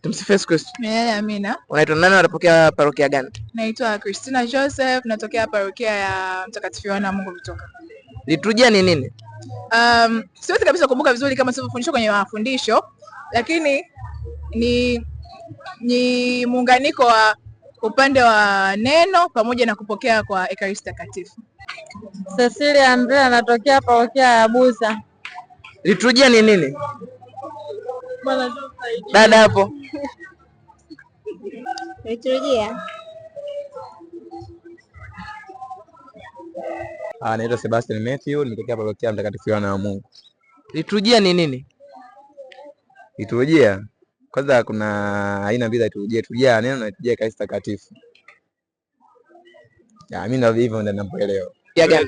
Tumsifu Yesu Kristo. Amina. Unaitwa nani, unatokea parokia gani? Naitwa Christina Joseph, natokea parokia ya Mtakatifu Yohana Mungu Vitoka. Liturujia ni nini? Siwezi kabisa kukumbuka vizuri kama silivyofundishwa kwenye mafundisho, lakini ni muunganiko wa upande wa neno pamoja na kupokea kwa Ekaristi Takatifu. Cecilia Andrea, natokea parokia ya Buza. Liturujia ni nini? Dada hapo. Liturujia. Naitwa Sebastian Matthew, nimetokea parokia Mtakatifu Yohana Mungu. Liturujia ni nini? Liturujia kwanza kuna aina mbili za liturujia, liturujia ya neno na liturujia ya Ekaristi Takatifu. Mimi ndio hivyo ndio ninapoelewa.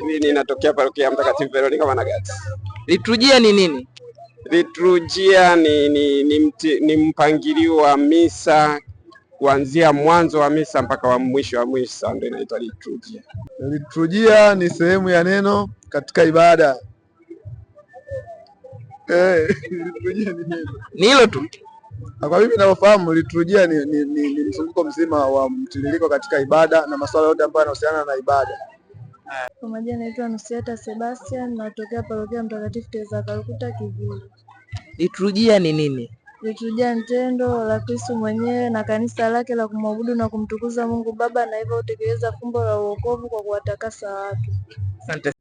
Mimi ninatokea parokia Mtakatifu Veronica Managati. Liturujia ni nini? Liturujia ni mpangilio wa misa kuanzia mwanzo wa misa mpaka wa mwisho wa misa, ndio inaitwa liturujia. Liturujia ni sehemu ya neno katika ibada. Liturujia ni neno. Ni hilo tu. Kwa mimi ninavyofahamu liturujia ni mzunguko mzima wa mtiririko katika ibada na masuala yote ambayo yanahusiana na ibada. Kwa majina naitwa Anusiata Sebastian, natokea parokia Mtakatifu Teresa Calcutta Kivuli. Liturujia ni nini? Liturujia ni tendo la Kristo mwenyewe na kanisa lake la kumwabudu na kumtukuza Mungu Baba, na hivyo kutekeleza fumbo la wokovu kwa kuwatakasa watu. Asante.